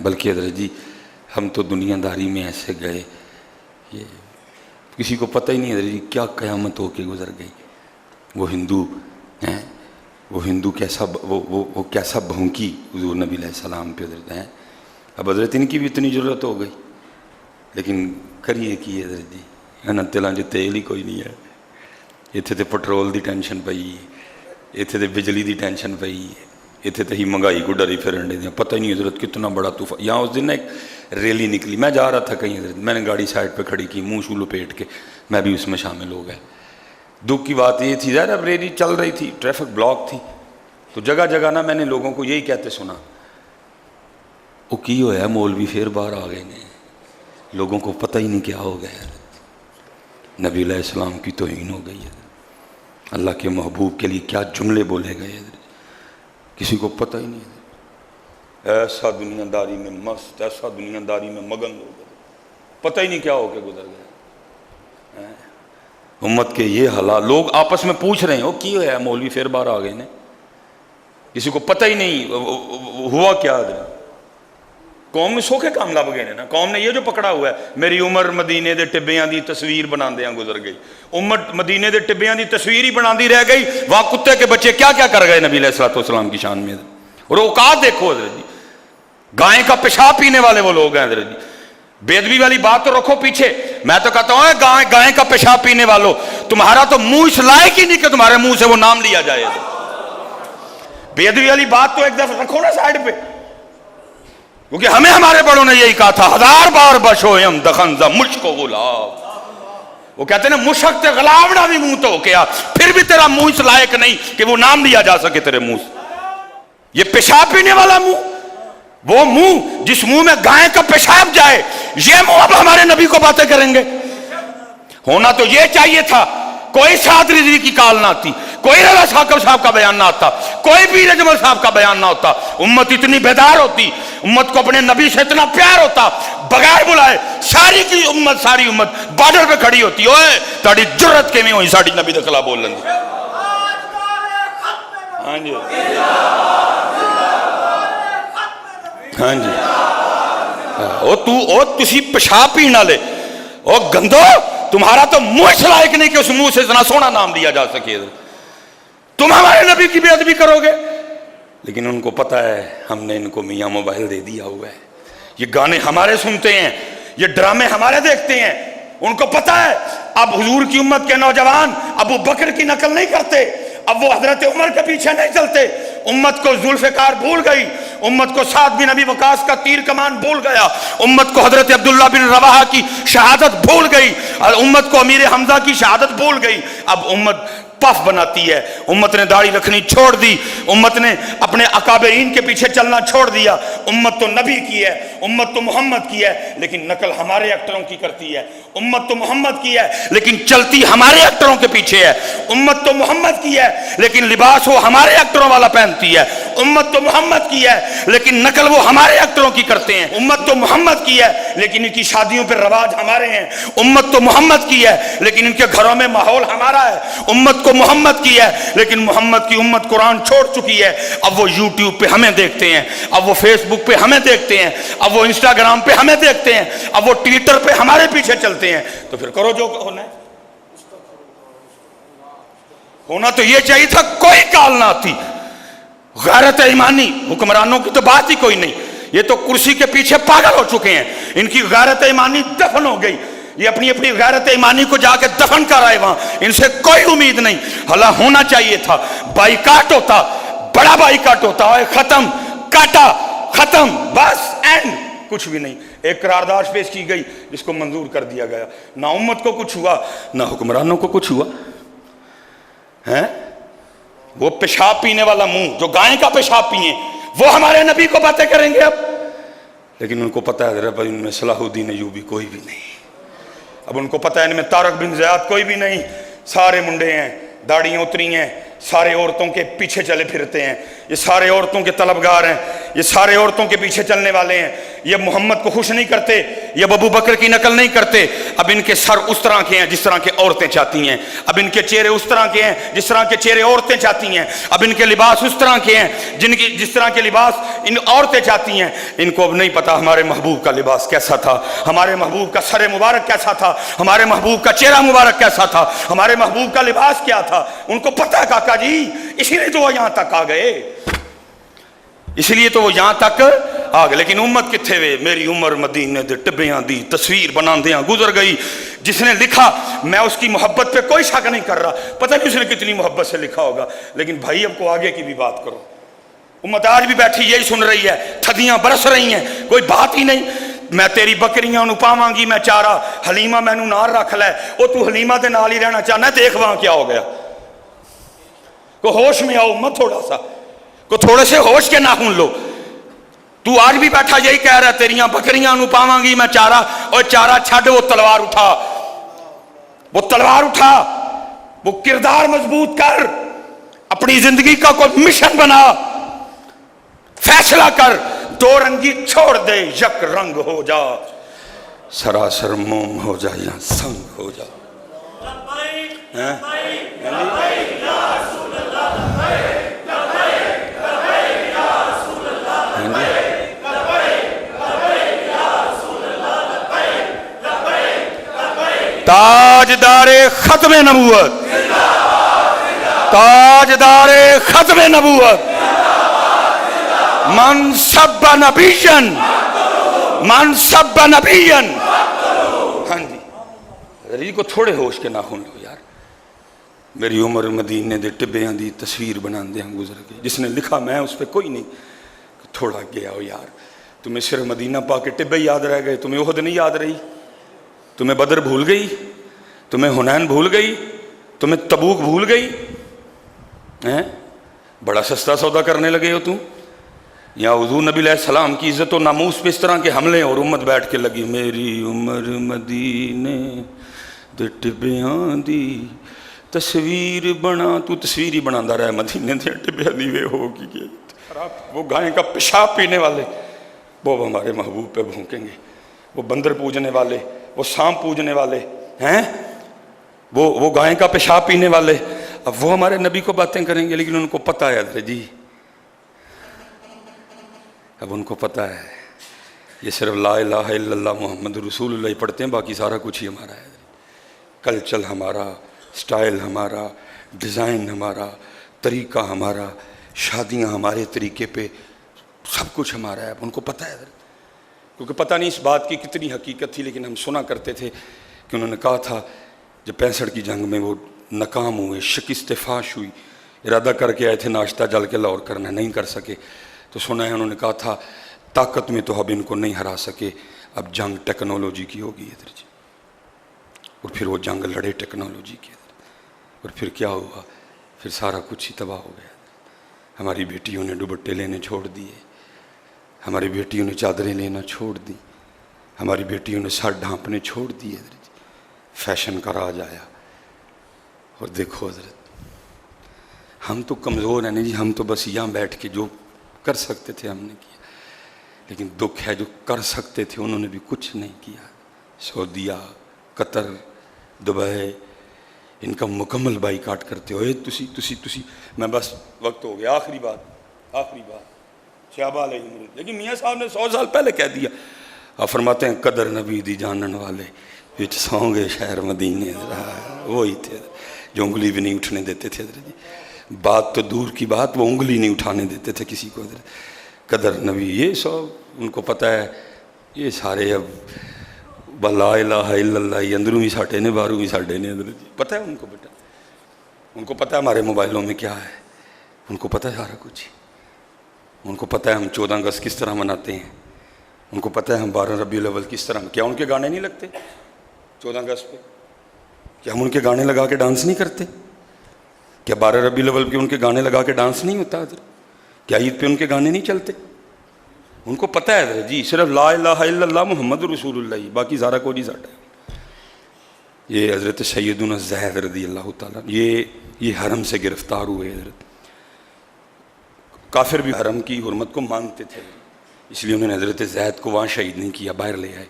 بلکہ حضرت جی ہم تو دنیا داری میں ایسے گئے، یہ کسی کو پتہ ہی نہیں حضرت جی کیا قیامت ہو کے گزر گئی. وہ ہندو ہیں، وہ ہندو کیسا وہ کیسا بھونکی حضور نبی علیہ السلام پہ حضرت ہیں. اب حضرت ان کی بھی اتنی ضرورت ہو گئی، لیکن کریے کی حضرت جی انہاں تیلاں جو تیل ہی کوئی نہیں ہے. اتنے تو پٹرول دی ٹینشن پئی ہے، اتنے تو بجلی دی ٹینشن پئی ہے، اتنے تو ہی مہنگائی کو ڈری پھرن دے. پتہ ہی نہیں حضرت کتنا بڑا طوفان. یہاں اس دن ایک ریلی نکلی، میں جا رہا تھا کہیں حضرت، میں نے گاڑی سائڈ پہ کھڑی کی، منہ شو لپیٹ کے میں بھی اس میں شامل ہو گیا. دکھ کی بات یہ تھی ظاہر اب ریلی چل رہی تھی، ٹریفک بلاک تھی، تو جگہ جگہ نا میں نے لوگوں کو یہی کہتے سنا، وہ کی ہوا مولوی پھر باہر آ گئے نے. لوگوں کو پتہ ہی نہیں کیا ہو گیا. نبی علیہ السلام کی توہین ہو گئی ہے. اللہ کے محبوب کے لیے کیا جملے بولے گئے حضرت، کسی کو پتہ ہی نہیں. ایسا دنیا داری میں مست، ایسا دنیا داری میں مگن ہو گئے، پتہ ہی نہیں کیا ہو کے گزر گئے. امت کے یہ حالات، لوگ آپس میں پوچھ رہے ہیں وہ کی ہوا مولوی پھر باہر آ گئے نے، کسی کو پتہ ہی نہیں ہوا کیا. قوم نے سوکھے کام لب گئے نا. قوم نے یہ جو پکڑا ہوا ہے، میری عمر مدینے دے ٹبیاں دی تصویر بناندیاں گزر گئی. امت مدینے دے ٹبیاں دی تصویر ہی بناندی رہ گئی. وہاں کتے کے بچے کیا کیا کر گئے نبی علیہ الصلوۃ والسلام کی شان میں. اور اوقات دیکھو حضرت جی، گائے کا پیشاب پینے والے وہ لوگ ہیں حضرت جی. بے ادبی والی بات تو رکھو پیچھے، میں تو کہتا ہوں گائے کا پیشاب پینے والوں، تمہارا تو منہ اس لائق ہی نہیں کہ تمہارے منہ سے وہ نام لیا جائے. بے ادبی والی بات تو ایک دفعہ رکھو نا سائڈ پہ، کیونکہ ہمیں ہمارے بڑوں نے یہی کہا تھا، 1000 بار بشویم دخنزہ مشک و غلاب. وہ کہتے ہیں نا مشک تے غلابڑا بھی منہ تو کیا، پھر بھی تیرا منہ اس لائق نہیں کہ وہ نام لیا جا سکے تیرے منہ سے. یہ پیشاب پینے والا منہ، وہ منہ جس منہ میں گائے کا پیشاب جائے، یہ منہ اب ہمارے نبی کو باتیں کریں گے. ہونا تو یہ چاہیے تھا کوئی سعد رضوی کی کال نہ آتی، کوئی رضا ثاقب صاحب کا بیان نہ آتا، کوئی پیر اجمل صاحب کا بیان نہ ہوتا. امت اتنی بیدار ہوتی، امت کو اپنے نبی سے اتنا پیار ہوتا، بغیر بلائے ساری کی امت، ساری امت بارڈر پہ کھڑی ہوتی. اوے تاڑی جرت کے میں ہوئی ساڑی نبی دے خلاف بول لیں. ہاں جی ہاں جی، او تسی پیشاب پینا لے، او گندو تمہارا تو منہ اس لائق نہیں کہ اس منہ سے اتنا سونا نام دیا جا سکے. تم ہمارے نبی کی بے ادبی کرو گے. لیکن ان کو پتہ ہے ہم نے ان کو میاں موبائل دے دیا ہوا ہے، یہ گانے ہمارے سنتے ہیں، یہ ڈرامے ہمارے دیکھتے ہیں. ان کو پتہ ہے اب حضور کی امت کے نوجوان ابو بکر کی نقل نہیں کرتے، اب وہ حضرت عمر کے پیچھے نہیں چلتے. امت کو ذوالفقار بھول گئی، امت کو سعد بن ابی وقاص کا تیر کمان بھول گیا، امت کو حضرت عبداللہ بن رواحہ کی شہادت بھول گئی، امت کو امیر حمزہ کی شہادت بھول گئی. اب امت پف بناتی ہے. امت نے داڑھی رکھنی چھوڑ دی، امت نے اپنے اکابرین کے پیچھے چلنا چھوڑ دیا. امت تو نبی کی ہے، امت تو محمد کی ہے، لیکن نقل ہمارے ایکٹروں کی کرتی ہے. امت تو محمد کی ہے لیکن چلتی ہمارے ایکٹروں کے پیچھے ہے. امت تو محمد کی ہے لیکن لباس وہ ہمارے ایکٹروں والا پہنتی ہے. امت تو محمد کی ہے لیکن نقل وہ ہمارے ایکٹروں کی کرتے ہیں. امت تو محمد کی ہے لیکن ان کی شادیوں پہ رواج ہمارے ہیں. امت تو محمد کی ہے لیکن ان کے گھروں میں ماحول ہمارا ہے. امت کو محمد کی ہے لیکن محمد کی امت قرآن چھوڑ چکی ہے. اب وہ یوٹیوب پہ ہمیں دیکھتے ہیں، اب وہ فیس بک پہ ہمیں دیکھتے ہیں، اب وہ انسٹاگرام پہ ہمیں دیکھتے ہیں، اب وہ ٹویٹر پہ ہمارے پیچھے چلتے ہیں. تو پھر کرو جو ہونا ہے. ہونا تو یہ چاہیے تھا کوئی کال نہ آتی. غیرت ایمانی حکمرانوں کی تو بات ہی کوئی نہیں. یہ تو کرسی کے پیچھے پاگل ہو چکے ہیں، ان کی غیرت ایمانی دفن ہو گئی. یہ اپنی اپنی غیرت ایمانی کو جا کے دفن کر آئے وہاں. ان سے کوئی امید نہیں. حالا ہونا چاہیے تھا بائیکاٹ ہوتا، بڑا بائیکاٹ ہوتا ہے. ختم، کاٹا، ختم، بس اینڈ. کچھ بھی نہیں. ایک قرارداد پیش کی گئی جس کو منظور کر دیا گیا. نہ امت کو کچھ ہوا نہ حکمرانوں کو کچھ ہوا. ہیں وہ پیشاب پینے والا منہ جو گائے کا پیشاب پیئے وہ ہمارے نبی کو باتیں کریں گے اب. لیکن ان کو پتہ ہے رب ان میں صلاح الدین ایوبی کوئی بھی نہیں. اب ان کو پتہ ہے ان میں طارق بن زیاد کوئی بھی نہیں. سارے منڈے ہیں، داڑیاں اتری ہیں، سارے عورتوں کے پیچھے چلے پھرتے ہیں، یہ سارے عورتوں کے طلبگار ہیں. یہ سارے عورتوں کے پیچھے چلنے والے ہیں، یہ محمد کو خوش نہیں کرتے، یہ ابو بکر کی نقل نہیں کرتے۔ اب ان کے سر اس طرح کے ہیں جس طرح کے عورتیں چاہتی ہیں، اب ان کے چہرے اس طرح کے ہیں جس طرح کے چہرے عورتیں چاہتی ہیں، اب ان کے لباس اس طرح کے ہیں جس طرح کے لباس ان عورتیں چاہتی ہیں۔ ان کو اب نہیں پتا ہمارے محبوب کا لباس کیسا تھا، ہمارے محبوب کا سر مبارک کیسا تھا، ہمارے محبوب کا چہرہ مبارک کیسا تھا، ہمارے محبوب کا لباس کیا تھا۔ ان کو پتہ ہے کاکا جی، اسی لیے تو وہ یہاں تک آ گئے، اس لیے تو وہ یہاں تک آ گئے۔ لیکن امت کتھے وے؟ میری عمر مدینے دے ٹبیاں دی تصویر بناندیاں گزر گئی۔ جس نے لکھا میں اس کی محبت پہ کوئی شک نہیں کر رہا، پتہ نہیں اس نے کتنی محبت سے لکھا ہوگا، لیکن بھائی اب کو آگے کی بھی بات کرو۔ امت آج بھی بیٹھی یہی سن رہی ہے، تھدیاں برس رہی ہیں، کوئی بات ہی نہیں۔ میں تیری بکریاں نو پاواں گی میں چارہ، حلیمہ میں نو نال رکھ لے۔ او تو حلیمہ دے نال ہی رہنا چاہنا ہے، دیکھ وہاں کیا ہو گیا۔ کو ہوش میں آؤ امت، تھوڑا سا کو تھوڑے سے ہوش کے ناخن لو۔ تو آج بھی بیٹھا یہی کہہ رہا ہے تیریاں بکریاں نو پاواں گی میں چارہ، اور چارہ چھڈ، وہ تلوار اٹھا، وہ تلوار اٹھا، وہ کردار مضبوط کر، اپنی زندگی کا کوئی مشن بنا، فیصلہ کر، دو رنگی چھوڑ دے، یک رنگ ہو جا، سراسر موم ہو جا یا سنگ ہو جا۔ تاجدار ختم نبوت، تاجدار ختم نبوت، من سب نبیًا، من سب نبیًا۔ ہاں جی کو تھوڑے ہوش کے ناخن لو یار۔ میری عمر مدینے دے ٹبیاں دی تصویر بناندیاں گزر گئی۔ جس نے لکھا میں اس پہ کوئی نہیں، تھوڑا گیا ہو یار۔ تمہیں صرف مدینہ پا کے ٹبے یاد رہ گئے، تمہیں احد نہیں یاد رہی، تمہیں بدر بھول گئی، تمہیں حنین بھول گئی، تمہیں تبوک بھول گئی، بڑا سستا سودا کرنے لگے ہو تم۔ یا حضور نبی علیہ السلام کی عزت و ناموس پہ اس طرح کے حملے، اور امت بیٹھ کے لگی میری عمر مدینے دے ٹبیاں دی تصویر بنا۔ تو تصویر ہی بناندہ رہا ہے مدینے دے ٹبیاں دی، وے ہوگی وہ گائیں کا پیشاب پینے والے وہ ہمارے محبوب پہ بھونکیں گے، وہ بندر پوجنے والے، وہ سانپ پوجنے والے ہیں، وہ گائیں کا پیشاب پینے والے، اب وہ ہمارے نبی کو باتیں کریں گے۔ لیکن ان کو پتہ ہے حضرت جی، اب ان کو پتہ ہے یہ صرف لا الہ الا اللہ محمد رسول اللہ پڑھتے ہیں، باقی سارا کچھ ہی ہمارا ہے۔ کلچر ہمارا، سٹائل ہمارا، ڈیزائن ہمارا، طریقہ ہمارا، شادیاں ہمارے طریقے پہ، سب کچھ ہمارا ہے۔ ان کو پتہ ہے حضرت، کیونکہ پتہ نہیں اس بات کی کتنی حقیقت تھی، لیکن ہم سنا کرتے تھے کہ انہوں نے کہا تھا جب 65 کی جنگ میں وہ ناکام ہوئے، شکست فاش ہوئی، ارادہ کر کے آئے تھے ناشتہ جل کے لاہور کرنا، نہیں کر سکے، تو سنا ہے انہوں نے کہا تھا طاقت میں تو اب ان کو نہیں ہرا سکے، اب جنگ ٹیکنالوجی کی ہوگی ادھر جی۔ اور پھر وہ جنگ لڑے ٹیکنالوجی کی ادھر، اور پھر کیا ہوا، پھر سارا کچھ ہی تباہ ہو گیا۔ ہماری بیٹیوں نے دوپٹے لینے چھوڑ دیے، ہماری بیٹیوں نے چادریں لینا چھوڑ دی، ہماری بیٹیوں نے سر ڈھانپنے چھوڑ دیے ادھر جی۔ فیشن کا راج آیا، اور دیکھو حضرت ہم تو کمزور ہیں نہیں جی، ہم تو بس یہاں بیٹھ کے جو کر سکتے تھے ہم نے کیا، لیکن دکھ ہے جو کر سکتے تھے انہوں نے بھی کچھ نہیں کیا۔ سعودیہ، قطر، دبئی، ان کا مکمل بائی کاٹ کرتے ہوئے تسی میں بس وقت ہو گیا، آخری بات شہبہ علیہ مرید، لیکن میاں صاحب نے 100 سال پہلے کہہ دیا۔ آپ فرماتے ہیں قدر نبی دی جانن والے وچ سوں گے شہر مدینے، وہی تھے جو انگلی بھی نہیں اٹھنے دیتے تھے حضرت جی۔ بات تو دور کی بات، وہ انگلی نہیں اٹھانے دیتے تھے کسی کو حضرت۔ قدر نبی یہ سب ان کو پتہ ہے، یہ سارے اب لا الہ الا اللہ اندروں بھی ساٹھے نے باہروں بھی ساٹھے نے حضرت جی، پتہ ہے ان کو بیٹا، ان کو پتہ ہے ہمارے موبائلوں میں کیا ہے، ان کو پتہ ہے سارا کچھ، ان کو پتہ ہے ہم 14 اگست کس طرح مناتے ہیں، ان کو پتہ ہے ہم 12 ربیع الاول کس طرح، کیا ان کے گانے نہیں لگتے 14 اگست پہ؟ کیا ہم ان کے گانے لگا کے ڈانس نہیں کرتے؟ کیا 12 ربیع الاول پہ ان کے گانے لگا کے ڈانس نہیں ہوتا حضرت؟ کیا عید پہ ان کے گانے نہیں چلتے؟ ان کو پتہ ہے حضرت جی، صرف لا الہ الا اللہ محمد رسول اللہ، باقی سارا کو نہیں ساٹا ہے۔ یہ حضرت سیدنا زید رضی اللہ تعالیٰ یہ حرم سے گرفتار ہوئے حضرت، کافر بھی حرم کی حرمت کو مانتے تھے، اس لیے انہوں نے حضرت زید کو وہاں شہید نہیں کیا، باہر لے آئے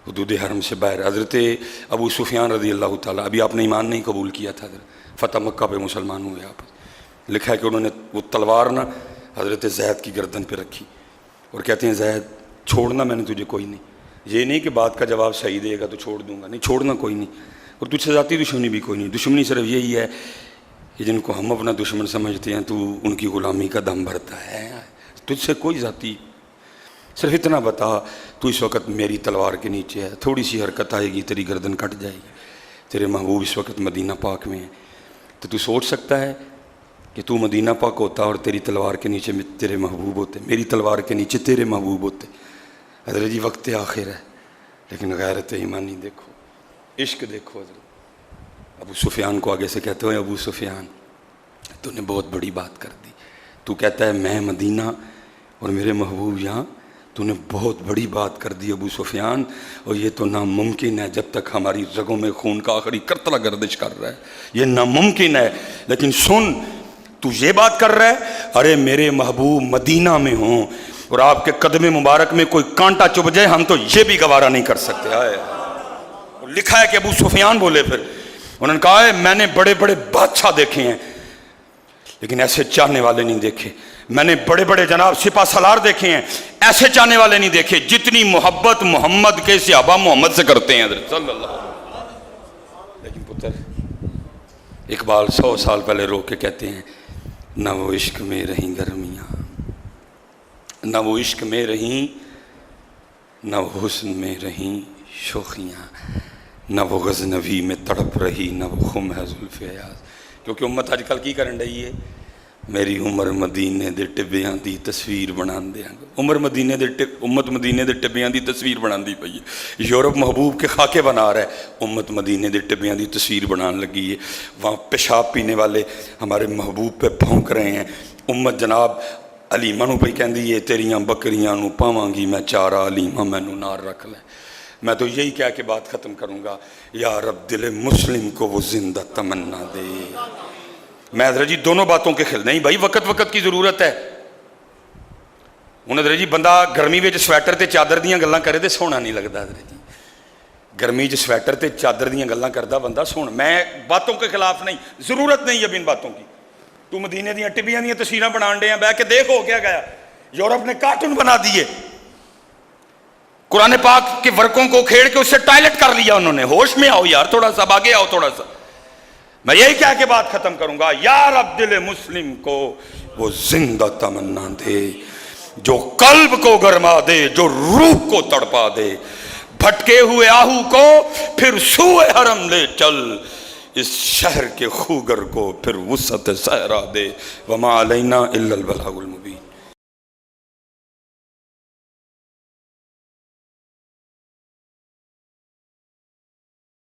حدود حرم سے باہر۔ حضرت ابو سفیان رضی اللہ تعالیٰ، ابھی آپ نے ایمان نہیں قبول کیا تھا، فتح مکہ پہ مسلمان ہوئے آپ، لکھا ہے کہ انہوں نے وہ تلوار نہ حضرت زید کی گردن پہ رکھی اور کہتے ہیں زید چھوڑنا میں نے تجھے کوئی نہیں، یہ نہیں کہ بات کا جواب صحیح دے گا تو چھوڑ دوں گا، نہیں چھوڑنا کوئی نہیں، اور تجھ سے ذاتی دشمنی بھی کوئی نہیں، دشمنی صرف یہی ہے کہ جن کو ہم اپنا دشمن سمجھتے ہیں تو ان کی غلامی کا دم بھرتا ہے، تجھ سے کوئی ذاتی، صرف اتنا بتا تو اس وقت میری تلوار کے نیچے ہے، تھوڑی سی حرکت آئے گی تیری گردن کٹ جائے گی، تیرے محبوب اس وقت مدینہ پاک میں ہیں، تو سوچ سکتا ہے کہ تو مدینہ پاک ہوتا اور تیری تلوار کے نیچے تیرے محبوب ہوتے، میری تلوار کے نیچے تیرے محبوب ہوتے۔ حضرت جی وقت آخر ہے لیکن غیرت ایمانی دیکھو، عشق دیکھو۔ حضرت ابو سفیان کو آگے سے کہتے ہوئے ابو سفیان تو نے بہت بڑی بات کر دی، تو کہتا ہے میں مدینہ اور میرے محبوب یہاں، تو نے بہت بڑی بات کر دی ابو سفیان، اور یہ تو ناممکن ہے جب تک ہماری رگوں میں خون کا آخری قطرہ گردش کر رہا ہے، یہ ناممکن ہے، لیکن سن تو یہ بات کر رہا ہے ارے میرے محبوب مدینہ میں ہوں اور آپ کے قدم مبارک میں کوئی کانٹا چبھ جائے ہم تو یہ بھی گوارا نہیں کر سکتے۔ آئے لکھا ہے کہ ابو سفیان بولے، پھر انہوں نے کہا ہے میں نے بڑے بڑے بادشاہ دیکھے ہیں لیکن ایسے چاہنے والے نہیں دیکھے، میں نے بڑے بڑے جناب سپہ سالار دیکھے ہیں، ایسے چاہنے والے نہیں دیکھے جتنی محبت محمد کے صحابہ محمد سے کرتے ہیں حضرت صلی اللہ علیہ وسلم۔ لیکن پتر اقبال 100 سال پہلے رو کے کہتے ہیں نہ وہ عشق میں رہیں گرمیاں، نہ وہ عشق میں رہیں، نہ وہ حسن میں رہیں شوخیاں، نہ وہ غزنوی میں تڑپ رہی، نہ وہ خم ہے زلف ایاز۔ کیونکہ امت آج کل کی کرن رہی ہے میری عمر مدینے دے ٹبیاں دی تصویر بنان دیاں، امت مدینے دے ٹبیاں دی تصویر بنان دی پئی ہے، یورپ محبوب کے خاکے بنا رہا ہے، امت مدینے دے ٹبیاں دی تصویر بنان لگی ہے، وہاں پیشاب پینے والے ہمارے محبوب پہ بھونک رہے ہیں، امت جناب علیمہ نو پہ کہندی ہے تیریاں بکریاں نو پاواں گی میں چارہ، علیمہ میں نو نار رکھ لے۔ میں تو یہی کہہ کے بات ختم کروں گا، یا رب دل مسلم کو وہ زندہ تمنا دے۔ میں حضرت جی دونوں باتوں کے خلاف نہیں بھائی، وقت کی ضرورت ہے۔ ہن حضرت جی بندہ گرمی وچ سویٹر تے چادر دیاں گلاں کرے تے سونا نہیں لگدا، حضرت جی گرمی وچ سویٹر تے چادر دیاں گلاں کردا بندہ سونا، میں باتوں کے خلاف نہیں، ضرورت نہیں اب ان باتوں کی۔ تو مدینے دیاں ٹبیاں دیاں تصویراں بنان ڈے ہیں، بیٹھ کے دیکھو کیا گیا، یورپ نے کارٹون بنا دیے، قرآن پاک کے ورقوں کو کھیڑ کے اس سے ٹائلٹ کر لیا انہوں نے۔ ہوش میں آؤ یار، تھوڑا سا آگے آؤ تھوڑا سا۔ میں یہی کہہ کے بات ختم کروں گا، یا رب دل مسلم کو وہ زندہ تمنا دے، جو قلب کو گرما دے، جو روح کو تڑپا دے، بھٹکے ہوئے آہو کو پھر سوئے حرم لے چل، اس شہر کے خوگر کو پھر وسعت صحرا دے، وما علینا الا البلاغ المبین۔